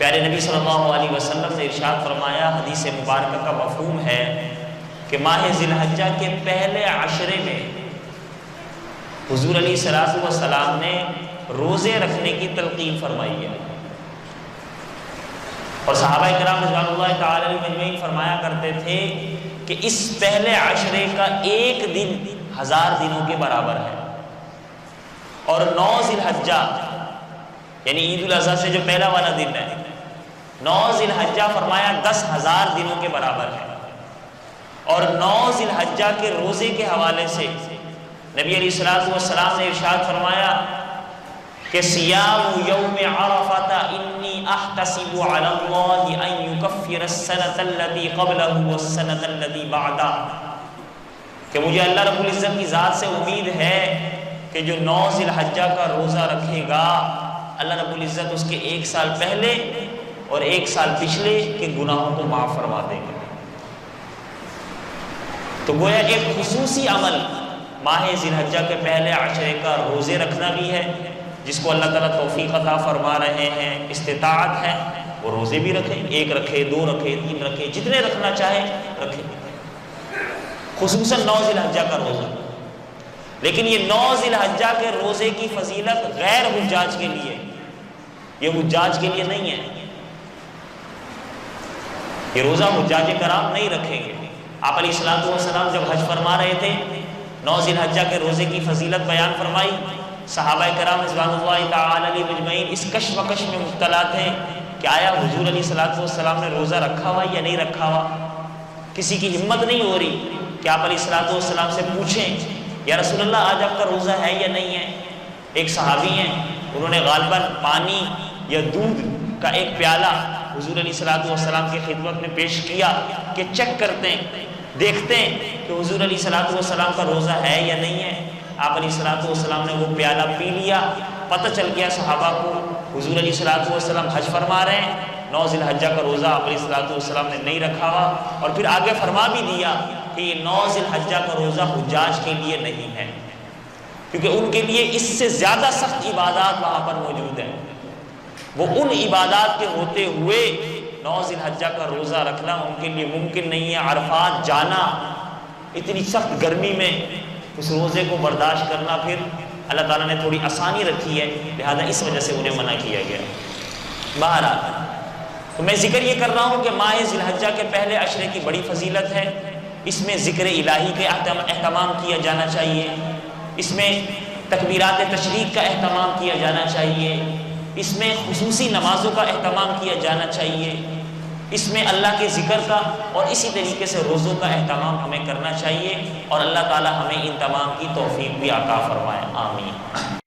پیارے نبی صلی اللہ علیہ وسلم نے ارشاد فرمایا، حدیث مبارکہ کا مفہوم ہے کہ ماہ ذی الحجہ کے پہلے عشرے میں حضور علیہ الصلوۃ والسلام نے روزے رکھنے کی تلقین فرمائی ہے، اور صحابہ کرام رضوان اللہ تعالی علیہم اجمعین فرمایا کرتے تھے کہ اس پہلے عشرے کا ایک دن 1000 دنوں کے برابر ہے، اور 9 ذی الحجہ یعنی عید الاضحیٰ سے جو پہلا والا دن ہے، 9 ذی الحجہ فرمایا 10,000 دنوں کے برابر ہے۔ اور 9 ذی الحجہ کے روزے کے حوالے سے نبی علیہ الصلوۃ والسلام نے ارشاد فرمایا کہ صیام یوم عرفہ انی احتسب علی اللہ ان یکفر السنۃ التي قبلہ والسنۃ التي بعدہ، کہ مجھے اللہ رب العزت کی ذات سے امید ہے کہ جو 9 ذی الحجہ کا روزہ رکھے گا، اللہ رب العزت اس کے 1 سال پہلے اور 1 سال پچھلے کے گناہوں کو معاف فرما دیں گے۔ تو گویا ایک خصوصی عمل ماہ ذی الحجہ کے پہلے عشرے کا روزے رکھنا بھی ہے، جس کو اللہ تعالیٰ توفیق عطا فرما رہے ہیں، استطاعت ہے وہ روزے بھی رکھے، 1 رکھے، 2 رکھے، 3 رکھے، جتنے رکھنا چاہے رکھے، خصوصاً 9 ذی الحجہ کا روزہ۔ لیکن یہ 9 ذی الحجہ کے روزے کی فضیلت غیر حجاج کے لیے، یہ حجاج کے لیے نہیں ہے، یہ روزہ حجاج کرام نہیں رکھیں گے۔ آپ علیہ الصلوۃ والسلام جب حج فرما رہے تھے، 9 ذی الحجہ کے روزے کی فضیلت بیان فرمائی، صحابہ کرام رضوان اللہ تعالی علیہم اجمعین اس کشمکش میں مبتلا تھے کہ آیا حضور علیہ الصلوۃ والسلام نے روزہ رکھا ہوا یا نہیں رکھا ہوا۔ کسی کی ہمت نہیں ہو رہی کہ آپ علیہ الصلوۃ والسلام سے پوچھیں، یا رسول اللہ آج آپ کا روزہ ہے یا نہیں ہے۔ ایک صحابی ہیں، انہوں نے غالباً پانی یا دودھ کا ایک پیالہ حضور علیہ الصلوۃ والسلام کی خدمت میں پیش کیا کہ چیک کرتے ہیں، دیکھتے ہیں کہ حضور علیہ الصلوۃ والسلام کا روزہ ہے یا نہیں ہے۔ آپ علیہ الصلوۃ والسلام نے وہ پیالہ پی لیا، پتہ چل گیا صحابہ کو حضور علیہ الصلوۃ والسلام حج فرما رہے ہیں، 9 ذی الحجہ کا روزہ آپ علیہ الصلوۃ والسلام نے نہیں رکھا ہوا، اور پھر آگے فرما بھی دیا کہ یہ 9 ذی الحجہ کا روزہ حجاج کے لیے نہیں ہے، کیونکہ ان کے لیے اس سے زیادہ سخت عبادات وہاں پر موجود ہیں۔ وہ ان عبادات کے ہوتے ہوئے 9 ذی الحجہ کا روزہ رکھنا ان کے لیے ممکن نہیں ہے۔ عرفات جانا، اتنی سخت گرمی میں اس روزے کو برداشت کرنا، پھر اللہ تعالیٰ نے تھوڑی آسانی رکھی ہے، لہذا اس وجہ سے انہیں منع کیا گیا۔ بہرحال تو میں ذکر یہ کر رہا ہوں کہ ماہ ذی الحجہ کے پہلے عشرے کی بڑی فضیلت ہے، اس میں ذکر الہی کے اہتمام کیا جانا چاہیے، اس میں تکبیرات تشریق کا اہتمام کیا جانا چاہیے، اس میں خصوصی نمازوں کا اہتمام کیا جانا چاہیے، اس میں اللہ کے ذکر کا اور اسی طریقے سے روزوں کا اہتمام ہمیں کرنا چاہیے، اور اللہ تعالی ہمیں ان تمام کی توفیق بھی عطا فرمائے، آمین۔